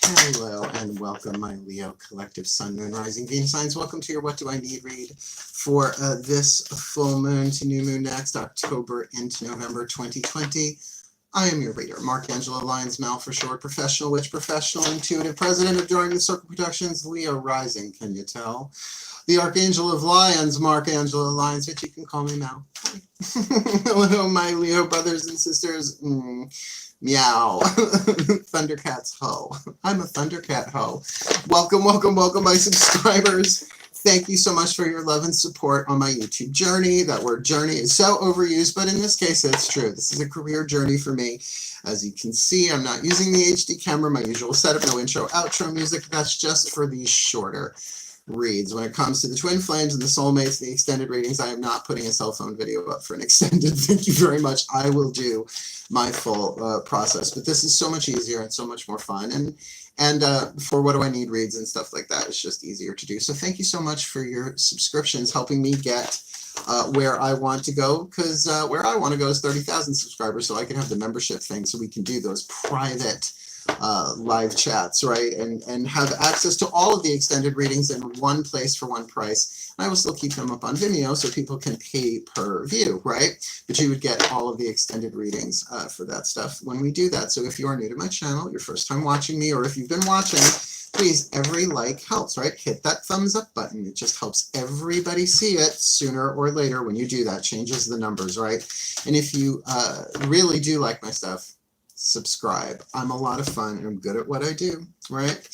Hello and welcome, my Leo collective Sun, Moon, Rising, Venus signs. Welcome to your What Do I Need read for this full moon to new moon next, October into November 2020. I am your reader, Mark Angelo, Lyons, Mal for short, professional witch, professional intuitive, president of DrawingTheCircle Productions, Leo rising, can you tell? The Archangel of Lyons, Mark Angelo Lyons, but you can call me Mal. Hello, my Leo brothers and sisters. Meow. Thundercats ho. I'm a Thundercat ho. Welcome, welcome, welcome, my subscribers. Thank you so much for your love and support on my YouTube journey. That word journey is so overused, but in this case, it's true. This is a career journey for me. As you can see, I'm not using the HD camera, my usual setup, no intro, outro music. That's just for these shorter reads. When it comes to the twin flames and the soulmates, the extended readings, I am not putting a cell phone video up for an extended. Thank you very much. I will do my full process, but this is so much easier and so much more fun. And for What Do I Need reads and stuff like that, it's just easier to do. So thank you so much for your subscriptions, helping me get where I want to go, because where I want to go is 30,000 subscribers, so I can have the membership thing, so we can do those private live chats, right, and have access to all of the extended readings in one place for one price. I will still keep them up on Vimeo so people can pay per view, right? But you would get all of the extended readings for that stuff when we do that. So if you are new to my channel, your first time watching me, or if you've been watching, please, every like helps, right? Hit that thumbs up button. It just helps everybody see it sooner or later. When you do that, changes the numbers, right? And if you really do like my stuff, subscribe. I'm a lot of fun and I'm good at what I do, right?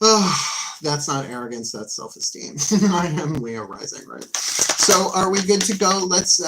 Oh, that's not arrogance, that's self-esteem. I am Leo rising, right? So are we good to go? Let's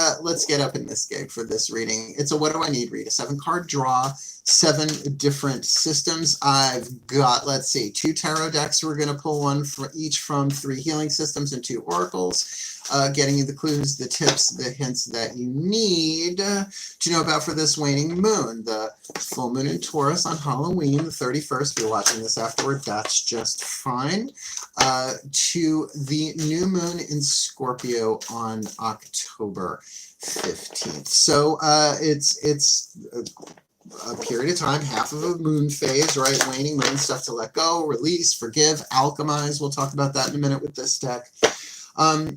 get up in this gig for this reading. It's a What Do I Need read, a 7-card draw, 7 different systems. I've got, let's see, 2 tarot decks. We're going to pull one for each from 3 healing systems and 2 oracles. Getting you the clues, the tips, the hints that you need to know about for this waning moon. The full moon in Taurus on Halloween, the 31st. If you're watching this afterward, that's just fine. To the new moon in Scorpio on October 15th. So it's a period of time, half of a moon phase, right? Waning moon, stuff to let go, release, forgive, alchemize. We'll talk about that in a minute with this deck.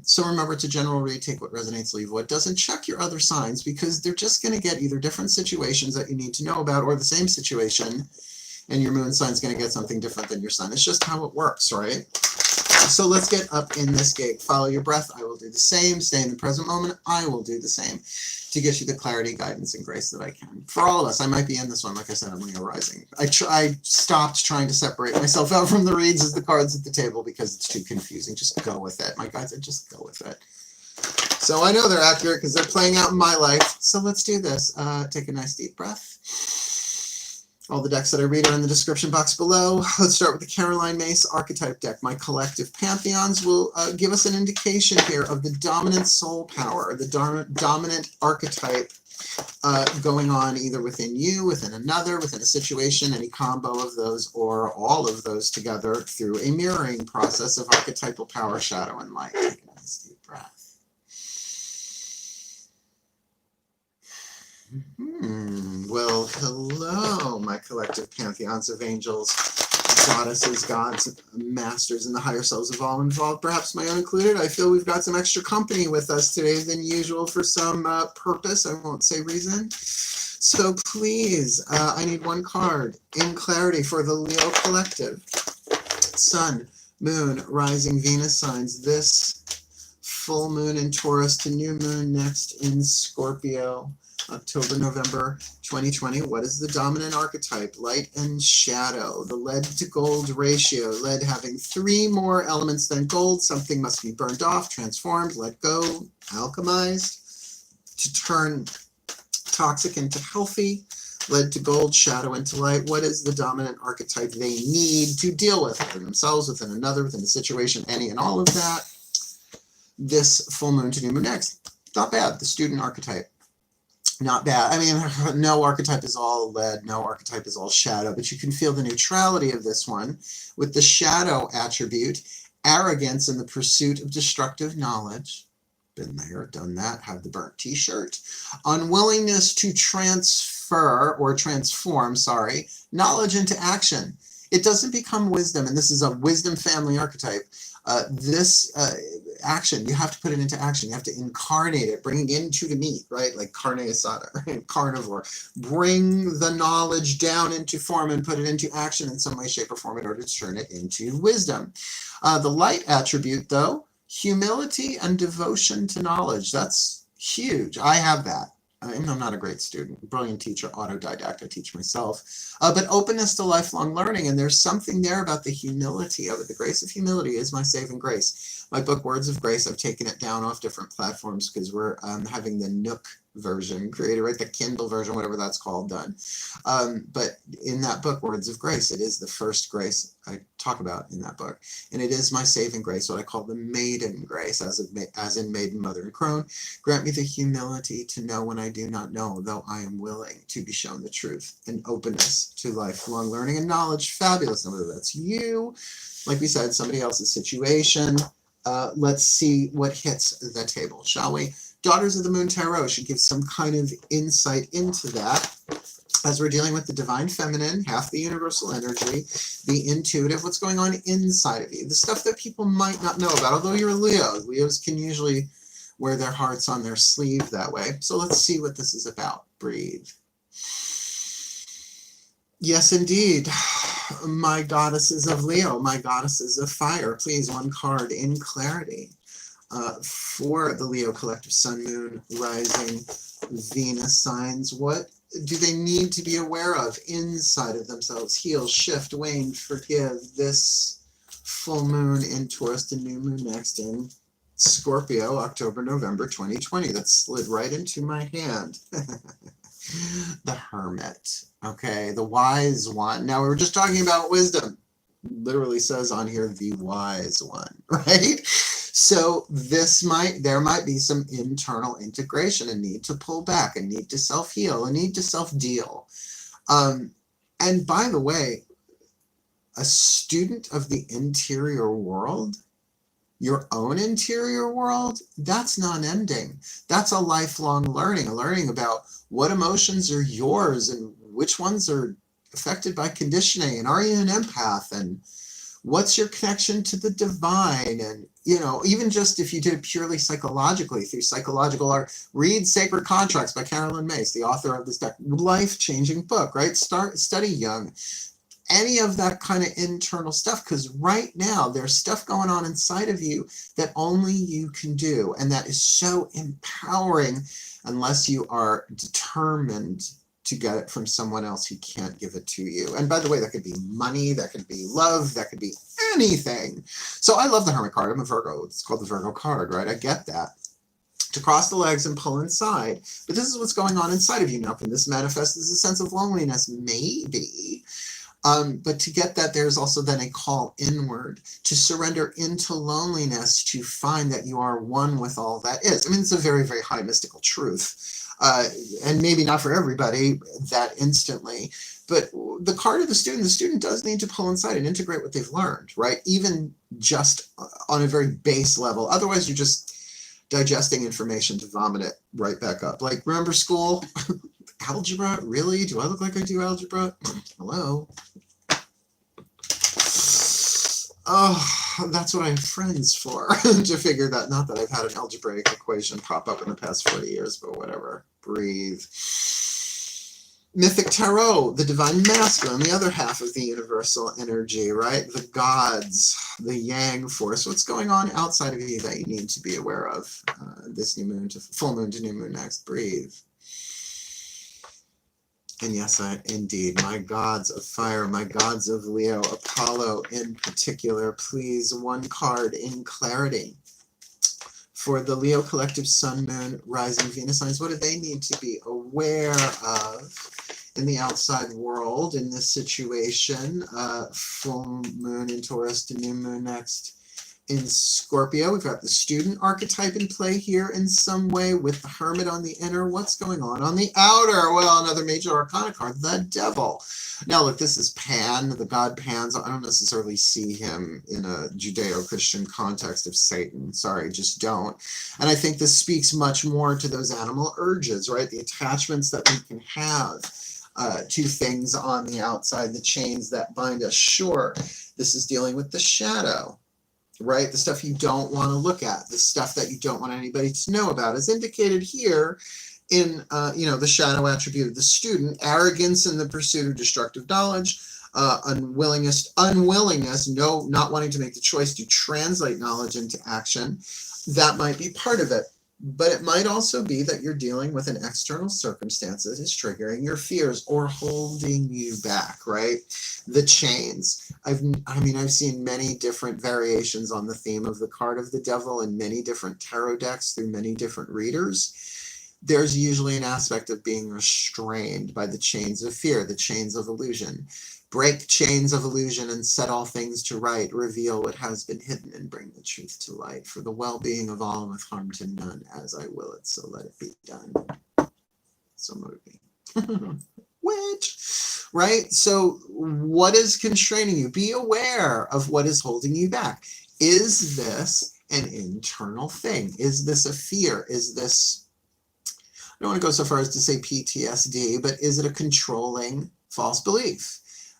So remember, to general read, take what resonates, leave what doesn't. Check your other signs, because they're just going to get either different situations that you need to know about, or the same situation, and your moon sign's going to get something different than your sun. It's just how it works, right? So let's get up in this gig. Follow your breath. I will do the same. Stay in the present moment. I will do the same, to get you the clarity, guidance, and grace that I can. For all of us, I might be in this one. Like I said, I'm Leo rising. I stopped trying to separate myself out from the reads as the cards at the table, because it's too confusing. Just go with it. My guides, just go with it. So I know they're accurate because they're playing out in my life. So let's do this. Take a nice deep breath. All the decks that I read are in the description box below. Let's start with the Caroline Mace archetype deck. My collective pantheons will give us an indication here of the dominant soul power, the dominant archetype going on either within you, within another, within a situation, any combo of those, or all of those together through a mirroring process of archetypal power, shadow, and light. Take a nice deep breath. Well, hello, my collective pantheons of angels, goddesses, gods, masters, and the higher selves of all involved, perhaps my own included. I feel we've got some extra company with us today than usual for some purpose. I won't say reason. So please, I need one card in clarity for the Leo collective. Sun, Moon, Rising, Venus signs. This full moon in Taurus to new moon next in Scorpio. October, November 2020. What is the dominant archetype? Light and shadow. The lead to gold ratio. Lead having 3 more elements than gold. Something must be burned off, transformed, let go, alchemized to turn toxic into healthy. Lead to gold, shadow into light. What is the dominant archetype they need to deal with within themselves, within another, within a situation, any and all of that? This full moon to new moon next. Not bad. The student archetype. Not bad. I mean, no archetype is all lead, no archetype is all shadow, but you can feel the neutrality of this one with the shadow attribute, arrogance in the pursuit of destructive knowledge. Been there, done that, have the burnt t-shirt. Unwillingness to transform, knowledge into action. it doesn't become wisdom, and this is a wisdom family archetype. This action, you have to put it into action. You have to incarnate it, bring it into the meat, right? Like carne asada, right? Carnivore. Bring the knowledge down into form and put it into action in some way, shape, or form in order to turn it into wisdom. The light attribute, though, humility and devotion to knowledge. That's huge. I have that. I'm not a great student, brilliant teacher, autodidact, I teach myself, but openness to lifelong learning, and there's something there about the humility of it. The grace of humility is my saving grace. My book, Words of Grace, I've taken it down off different platforms because we're having the Nook version created, right? The Kindle version, whatever that's called, done. But in that book, Words of Grace, it is the first grace I talk about in that book. And it is my saving grace, what I call the maiden grace, as in maiden, mother, and crone. Grant me the humility to know when I do not know, though I am willing to be shown the truth, and openness to lifelong learning and knowledge. Fabulous. Whether that's you, like we said, somebody else's situation. Let's see what hits the table, shall we? Daughters of the Moon Tarot should give some kind of insight into that, as we're dealing with the divine feminine, half the universal energy, the intuitive, what's going on inside of you, the stuff that people might not know about, although you're a Leo. Leos can usually wear their hearts on their sleeve that way. So let's see what this is about. Breathe. Yes, indeed. My goddesses of Leo, my goddesses of fire. Please, one card in clarity. For the Leo collective Sun, Moon, Rising, Venus signs, what do they need to be aware of inside of themselves? Heal, shift, wane, forgive. This full moon in Taurus, the new moon next in Scorpio, October, November 2020. That slid right into my hand. The Hermit. Okay, the wise one. Now, we were just talking about wisdom. Literally says on here, the wise one, right? So there might be some internal integration, a need to pull back, a need to self-heal, a need to self-deal. And by the way, a student of the interior world, your own interior world, that's non-ending. That's a lifelong learning, a learning about what emotions are yours and which ones are affected by conditioning, and are you an empath, and what's your connection to the divine, and even just if you did it purely psychologically through psychological art, read Sacred Contracts by Carolyn Mace, the author of this life-changing book, right? Study Jung, any of that kind of internal stuff, because right now there's stuff going on inside of you that only you can do, and that is so empowering unless you are determined to get it from someone else who can't give it to you. And by the way, that could be money, that could be love, that could be anything. So I love the Hermit card. I'm a Virgo. It's called the Virgo card, right? I get that. To cross the legs and pull inside. But this is what's going on inside of you now. Can this manifest as a sense of loneliness? Maybe. But to get that, there's also then a call inward to surrender into loneliness, to find that you are one with all that is. I mean, it's a very, very high mystical truth. And maybe not for everybody that instantly, but the card of the student does need to pull inside and integrate what they've learned, right? Even just on a very base level. Otherwise, you're just digesting information to vomit it right back up. Like, remember school? Algebra? Really? Do I look like I do algebra? Hello? Oh, that's what I have friends for, to figure that. Not that I've had an algebraic equation pop up in the past 40 years, but whatever. Breathe. Mythic Tarot, the divine masculine, the other half of the universal energy, right? The gods, the yang force. What's going on outside of you that you need to be aware of? This new moon to full moon to new moon next. Breathe. And yes, indeed, my gods of fire, my gods of Leo, Apollo in particular, please, one card in clarity. For the Leo collective Sun, Moon, Rising, Venus signs, what do they need to be aware of in the outside world in this situation? Full moon in Taurus to new moon next in Scorpio. We've got the student archetype in play here in some way with the Hermit on the inner. What's going on the outer? Well, another major arcana card, the Devil. Now, look, this is Pan, the god Pan. I don't necessarily see him in a Judeo-Christian context of Satan. Sorry, just don't. And I think this speaks much more to those animal urges, right? The attachments that we can have. two things on the outside, the chains that bind us. Sure, this is dealing with the shadow, right? The stuff you don't want to look at, the stuff that you don't want anybody to know about, is indicated here in, the shadow attribute of the student: arrogance in the pursuit of destructive knowledge, unwillingness, not wanting to make the choice to translate knowledge into action. That might be part of it. But it might also be that you're dealing with an external circumstance that is triggering your fears or holding you back, right? The chains. I've seen many different variations on the theme of the card of the devil in many different tarot decks through many different readers. There's usually an aspect of being restrained by the chains of fear, the chains of illusion. Break chains of illusion and set all things to right, reveal what has been hidden and bring the truth to light, for the well-being of all and with harm to none, as I will it, so let it be done. So motivating. Which, right? So what is constraining you? Be aware of what is holding you back. Is this an internal thing? Is this a fear? Is this, I don't want to go so far as to say PTSD, but is it a controlling false belief?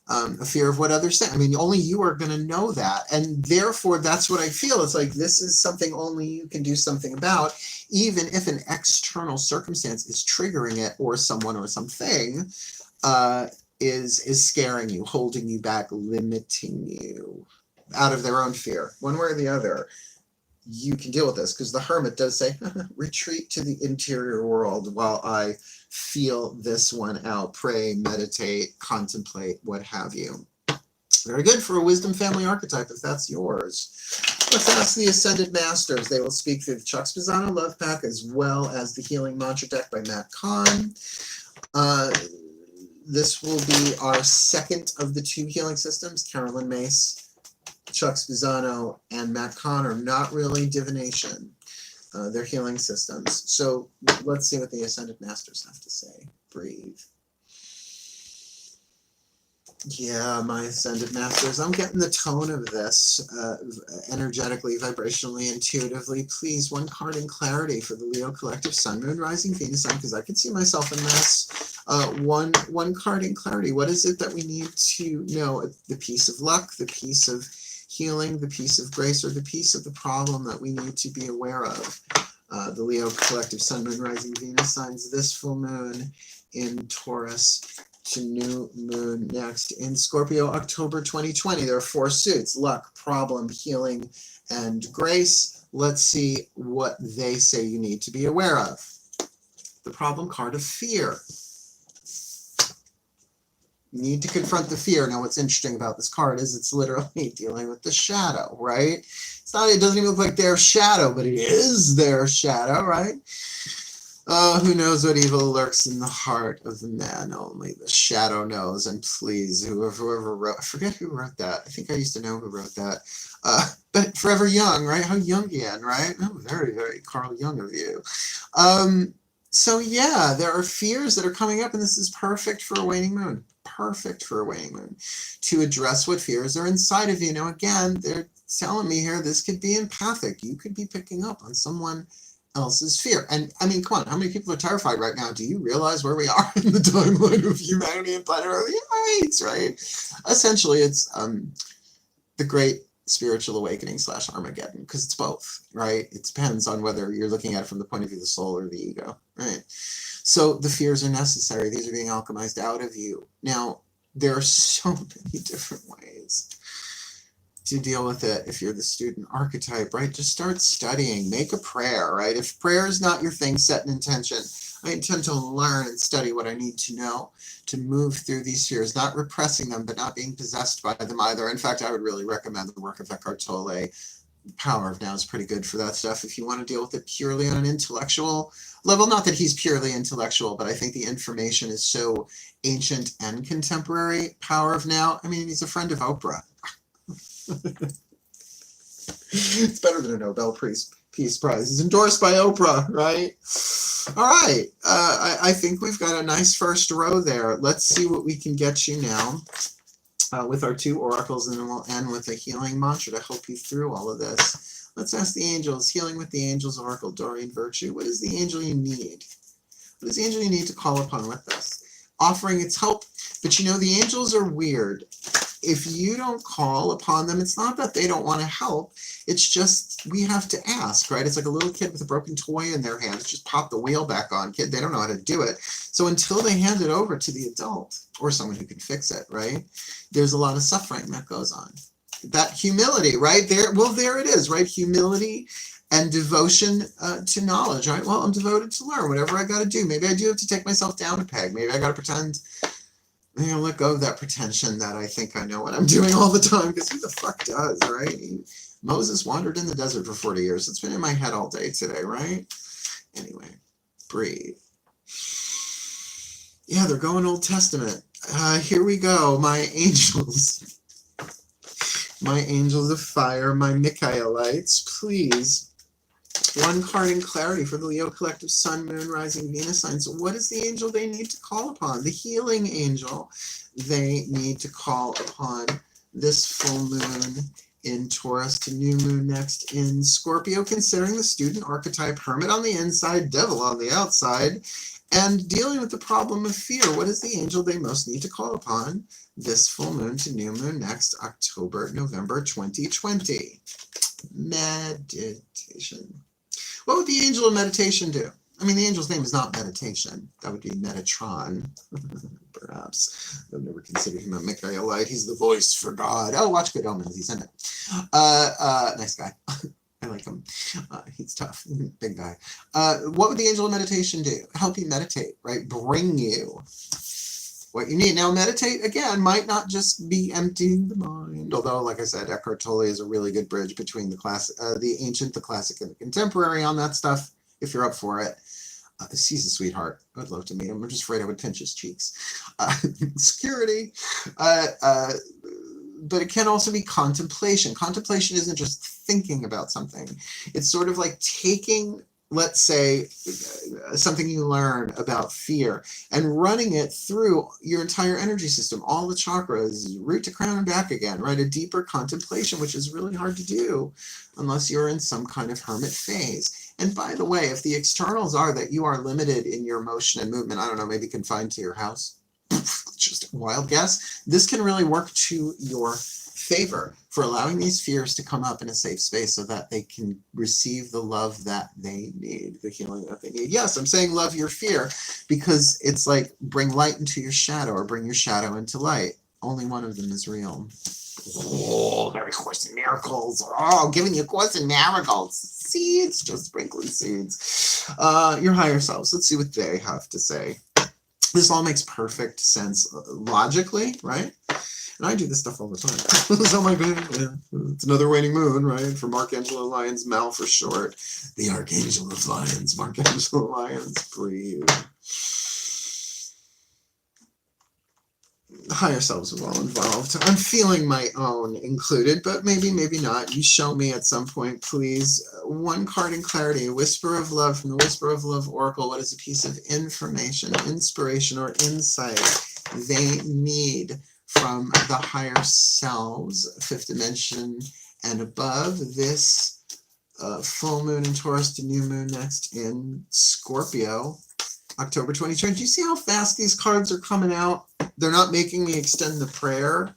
A fear of what others say. Only you are going to know that. And therefore, that's what I feel. It's like this is something only you can do something about, even if an external circumstance is triggering it, or someone or something is scaring you, holding you back, limiting you out of their own fear. One way or the other, you can deal with this, because the Hermit does say, retreat to the interior world while I feel this one out, pray, meditate, contemplate, what have you. Very good for a wisdom family archetype, if that's yours. Let's ask the Ascended Masters. They will speak through the Chuck Spezzano Love Pack, as well as the Healing Mantra deck by Matt Kahn. This will be our second of the two healing systems. Carolyn Mace, Chuck Spezzano, and Matt Kahn are not really divination. They're healing systems. So let's see what the Ascended Masters have to say. Breathe. Yeah, my Ascended Masters, I'm getting the tone of this energetically, vibrationally, intuitively. Please, one card in clarity for the Leo Collective Sun, Moon, Rising, Venus Sun, because I can see myself in this. One card in clarity. What is it that we need to know? The piece of luck, the piece of healing, the piece of grace, or the piece of the problem that we need to be aware of. The Leo Collective Sun, Moon, Rising, Venus signs this full moon in Taurus to new moon next in Scorpio, October 2020. There are 4 suits: luck, problem, healing, and grace. Let's see what they say you need to be aware of. The problem card of fear. You need to confront the fear. Now, what's interesting about this card is it's literally dealing with the shadow, right? It's not, it doesn't even look like their shadow, but it is their shadow, right? Who knows what evil lurks in the heart of the man? Only the shadow knows. And please, whoever wrote, I forget who wrote that. I think I used to know who wrote that. But Forever Young, right? How Jungian, right? Oh, very, very Carl Jung of you. So yeah, there are fears that are coming up, and this is perfect for a waning moon. Perfect for a waning moon to address what fears are inside of you. Now, again, they're telling me here this could be empathic. You could be picking up on someone else's fear. And I mean, come on, how many people are terrified right now? Do you realize where we are in the timeline of humanity and planet Earth? Yikes, right? Essentially, it's the great spiritual awakening / Armageddon, because it's both, right? It depends on whether you're looking at it from the point of view of the soul or the ego, right? So the fears are necessary. These are being alchemized out of you. Now, there are so many different ways to deal with it. If you're the student archetype, right, just start studying. Make a prayer, right? If prayer is not your thing, set an intention. I intend to learn and study what I need to know to move through these fears, not repressing them, but not being possessed by them either. In fact, I would really recommend the work of Eckhart Tolle. The Power of Now is pretty good for that stuff. If you want to deal with it purely on an intellectual level, not that he's purely intellectual, but I think the information is so ancient and contemporary. Power of Now, I mean, he's a friend of Oprah. It's better than a Nobel Peace Prize. He's endorsed by Oprah, right? All right. I think we've got a nice first row there. Let's see what we can get you now with our 2 oracles, and then we'll end with a healing mantra to help you through all of this. Let's ask the angels. Healing with the Angels Oracle, Doreen Virtue. What is the angel you need? What is the angel you need to call upon with this? offering its help. But you know, the angels are weird. If you don't call upon them, it's not that they don't want to help. It's just we have to ask, right? It's like a little kid with a broken toy in their hands. Just pop the wheel back on. Kid, they don't know how to do it. So until they hand it over to the adult or someone who can fix it, right? There's a lot of suffering that goes on. That humility, right? There it is, right? Humility and devotion to knowledge, right? Well, I'm devoted to learn whatever I got to do. Maybe I do have to take myself down a peg. Maybe I got to pretend, let go of that pretension that I think I know what I'm doing all the time, because who the fuck does, right? Moses wandered in the desert for 40 years. It's been in my head all day today, right? Anyway, breathe. Yeah, they're going Old Testament. Here we go, my angels. My angels of fire, my Michaelites, please. One card in clarity for the Leo collective Sun, Moon, Rising, Venus signs. What is the angel they need to call upon? The healing angel they need to call upon this full moon in Taurus to new moon next in Scorpio, considering the student archetype, hermit on the inside, devil on the outside, and dealing with the problem of fear. What is the angel they most need to call upon this full moon to new moon next October, November 2020? Meditation. What would the angel of meditation do? I mean, the angel's name is not meditation. That would be Metatron, perhaps. I've never considered him a Michaelite. He's the voice for God. Oh, watch Good Omens. He's in it. Nice guy. I like him. He's tough. Big guy. What would the angel of meditation do? Help you meditate, right? Bring you what you need. Now, meditate, again, might not just be emptying the mind, although, like I said, Eckhart Tolle is a really good bridge between the ancient, the classic, and the contemporary on that stuff, if you're up for it. He's a sweetheart. I would love to meet him. I'm just afraid I would pinch his cheeks. Security. But it can also be contemplation. Contemplation isn't just thinking about something. It's sort of like taking, let's say, something you learn about fear and running it through your entire energy system, all the chakras, root to crown and back again, right? A deeper contemplation, which is really hard to do unless you're in some kind of hermit phase. And by the way, if the externals are that you are limited in your motion and movement, I don't know, maybe confined to your house, just a wild guess, this can really work to your favor for allowing these fears to come up in a safe space so that they can receive the love that they need, the healing that they need. Yes, I'm saying love your fear because it's like bring light into your shadow or bring your shadow into light. Only one of them is real. Oh, very Course in Miracles. Oh, giving you Course in Miracles. Seeds, just sprinkling seeds. Your higher selves. Let's see what they have to say. This all makes perfect sense logically, right? And I do this stuff all the time. So my God, yeah, it's another waning moon, right? For Angelo Lyons, Mal for short. The Archangel of Lyons, Angelo Lyons, breathe. Higher selves are all involved. I'm feeling my own included, but maybe not. You show me at some point, please. One card in clarity, a whisper of love from the Whisper of Love Oracle. What is a piece of information, inspiration, or insight they need from the higher selves, fifth dimension and above, this full moon in Taurus to new moon next in Scorpio, October 2020. Do you see how fast these cards are coming out? They're not making me extend the prayer.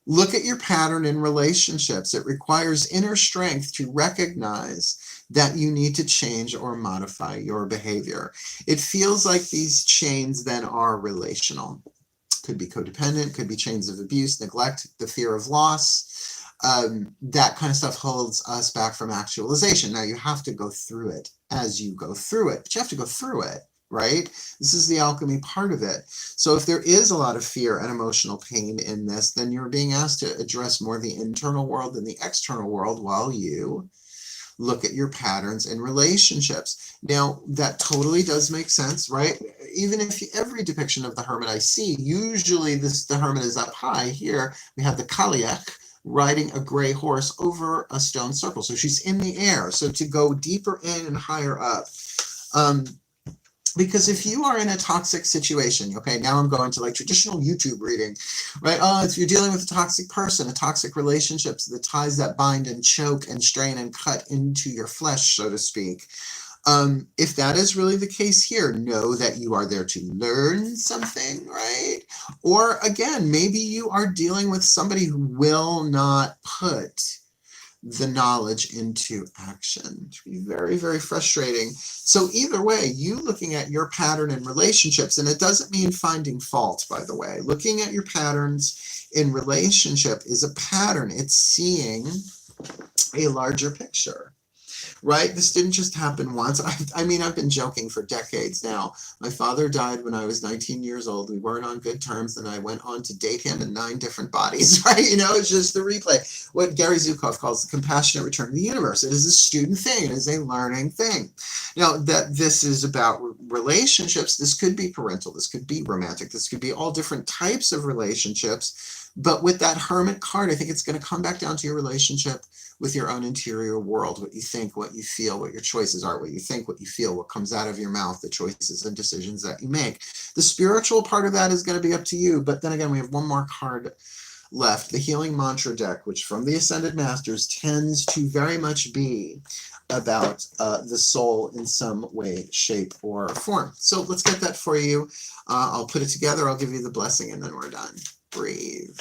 Look at your pattern in relationships. It requires inner strength to recognize that you need to change or modify your behavior. It feels like these chains then are relational. Could be codependent, could be chains of abuse, neglect, the fear of loss. That kind of stuff holds us back from actualization. Now you have to go through it as you go through it, but you have to go through it, right? This is the alchemy part of it. So if there is a lot of fear and emotional pain in this, then you're being asked to address more the internal world than the external world while you look at your patterns in relationships. Now, that totally does make sense, right? Even if every depiction of the hermit I see, usually the hermit is up high. Here we have the Kaliak riding a gray horse over a stone circle. So she's in the air. So to go deeper in and higher up, because if you are in a toxic situation, okay, now I'm going to like traditional YouTube reading, right? If you're dealing with a toxic person, a toxic relationships, the ties that bind and choke and strain and cut into your flesh, so to speak, If that is really the case here, know that you are there to learn something, right? Or again, maybe you are dealing with somebody who will not put the knowledge into action. It can be very, very frustrating. So either way, you looking at your pattern in relationships, and it doesn't mean finding fault, by the way. Looking at your patterns in relationship is a pattern. It's seeing a larger picture. Right? This didn't just happen once. I mean, I've been joking for decades now. My father died when I was 19 years old. We weren't on good terms, and I went on to date him in 9 different bodies, right? You know, it's just the replay. What Gary Zukav calls the compassionate return to the universe. It is a student thing. It is a learning thing. Now, that this is about relationships, this could be parental, this could be romantic, this could be all different types of relationships. But with that Hermit card, I think it's going to come back down to your relationship with your own interior world, what you think, what you feel, what your choices are, what you think, what you feel, what comes out of your mouth, the choices and decisions that you make. The spiritual part of that is going to be up to you. But then again, we have one more card left, the Healing Mantra deck, which from the Ascended Masters tends to very much be about the soul in some way, shape, or form. So let's get that for you. I'll put it together. I'll give you the blessing, and then we're done. Breathe.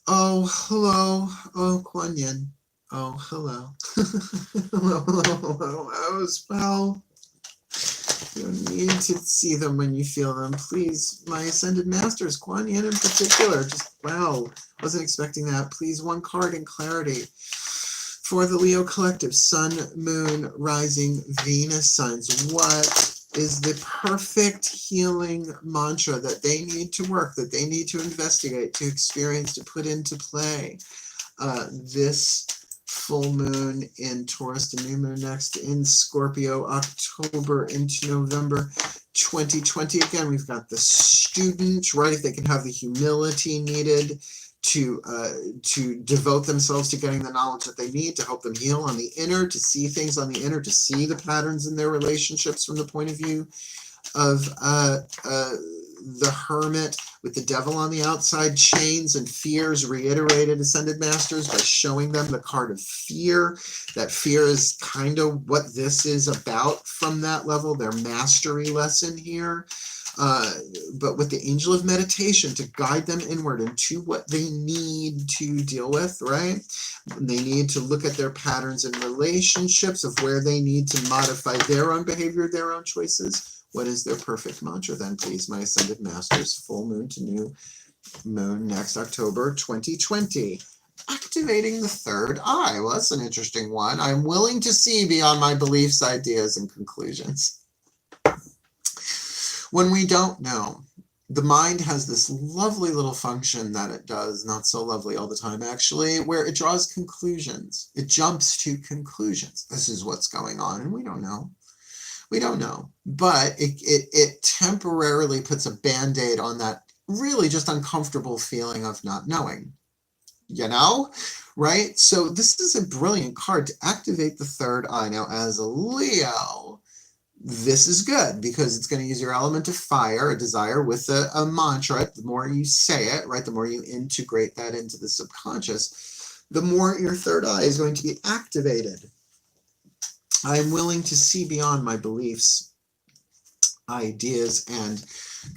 Oh, hello. Oh, Kuan Yin. Oh, hello. hello. As well. You don't need to see them when you feel them. Please, my Ascended Masters, Kuan Yin in particular. Just, wow. Wasn't expecting that. Please, one card in clarity. For the Leo Collective, Sun, Moon, Rising, Venus signs. What is the perfect healing mantra that they need to work, that they need to investigate, to experience, to put into play this full moon in Taurus, the new moon next in Scorpio, October into November 2020. Again, we've got the student, right? If they can have the humility needed to devote themselves to getting the knowledge that they need to help them heal on the inner, to see things on the inner, to see the patterns in their relationships from the point of view of the Hermit, with the Devil on the outside, chains and fears reiterated, Ascended Masters, by showing them the card of fear. That fear is kind of what this is about from that level, their mastery lesson here. But with the Angel of Meditation to guide them inward into what they need to deal with, right? They need to look at their patterns and relationships of where they need to modify their own behavior, their own choices. What is their perfect mantra then, please, my Ascended Masters? Full moon to new moon next October 2020. Activating the third eye. Well, that's an interesting one. I'm willing to see beyond my beliefs, ideas, and conclusions. When we don't know, the mind has this lovely little function that it does, not so lovely all the time actually, where it draws conclusions. It jumps to conclusions. This is what's going on, and we don't know. We don't know, but it temporarily puts a Band-Aid on that really just uncomfortable feeling of not knowing, you know, right? So this is a brilliant card to activate the third eye. Now, as a Leo, this is good because it's going to use your element of fire, a desire, with a mantra. The more you say it, right, the more you integrate that into the subconscious, the more your third eye is going to be activated. I am willing to see beyond my beliefs, ideas, and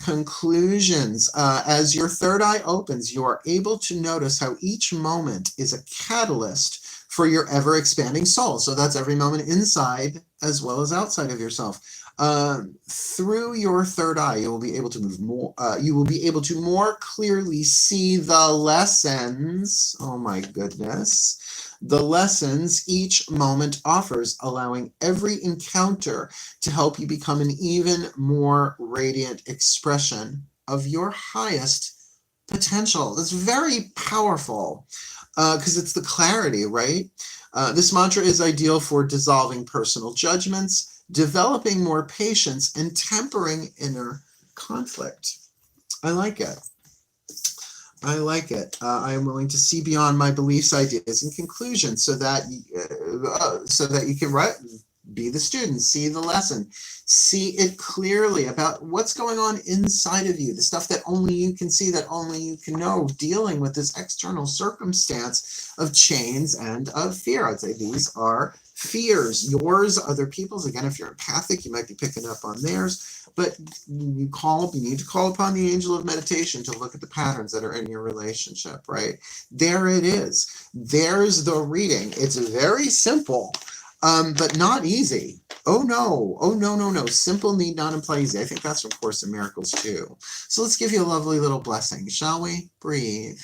conclusions. As your third eye opens, you are able to notice how each moment is a catalyst for your ever-expanding soul. So that's every moment inside as well as outside of yourself. Through your third eye, you will be able to move more. You will be able to more clearly see the lessons. Oh my goodness. The lessons each moment offers, allowing every encounter to help you become an even more radiant expression of your highest potential. That's very powerful because it's the clarity, right? This mantra is ideal for dissolving personal judgments, developing more patience, and tempering inner conflict. I like it. I like it. I am willing to see beyond my beliefs, ideas, and conclusions so that you can Be the student, see the lesson, see it clearly about what's going on inside of you, the stuff that only you can see, that only you can know, dealing with this external circumstance of chains and of fear. I'd say these are fears, yours, other people's. Again, if you're empathic, you might be picking up on theirs, but you need to call upon the angel of meditation to look at the patterns that are in your relationship, right? There it is. There's the reading. It's very simple. But not easy. Oh no, no. Simple need not imply easy. I think that's from Course in Miracles too. So let's give you a lovely little blessing, shall we? Breathe.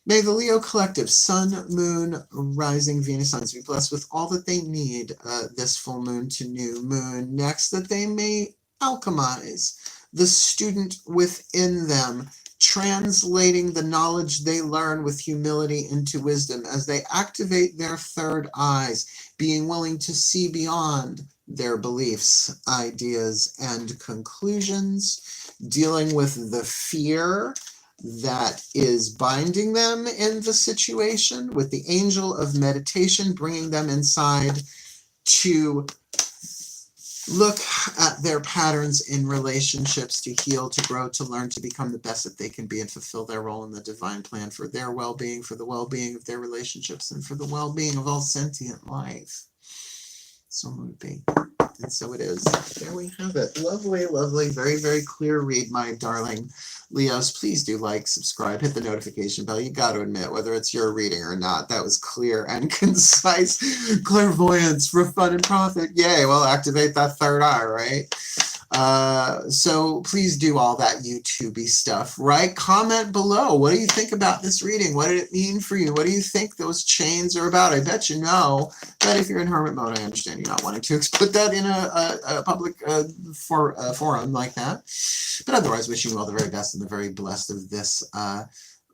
May the Leo collective, Sun, Moon, Rising, Venus signs be blessed with all that they need this full moon to new moon. Next, that they may alchemize the student within them, translating the knowledge they learn with humility into wisdom as they activate their third eyes, being willing to see beyond their beliefs, ideas, and conclusions, dealing with the fear that is binding them in the situation, with the angel of meditation bringing them inside to look at their patterns in relationships, to heal, to grow, to learn, to become the best that they can be and fulfill their role in the divine plan for their well-being, for the well-being of their relationships, and for the well-being of all sentient life. So would it be. And so it is. There we have it. Lovely, lovely, very, very clear read, my darling Leos. Please do like, subscribe, hit the notification bell. You got to admit, whether it's your reading or not, that was clear and concise. Clairvoyance for fun and profit. Yay. Well, activate that third eye, right? So please do all that YouTube-y stuff, right? Comment below. What do you think about this reading? What did it mean for you? What do you think those chains are about? I bet you know. But if you're in hermit mode, I understand you're not wanting to put that in a public forum like that. But otherwise, wishing you all the very best and the very blessed of this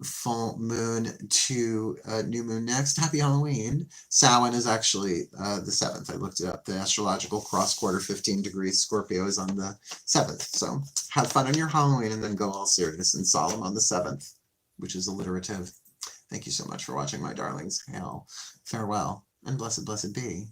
full moon to new moon next. Happy Halloween. Samhain is actually the 7th. I looked it up. The astrological cross quarter 15 degrees Scorpio is on the 7th. So have fun on your Halloween and then go all serious and solemn on the 7th, which is alliterative. Thank you so much for watching, my darlings. Hail, farewell, and blessed, blessed be.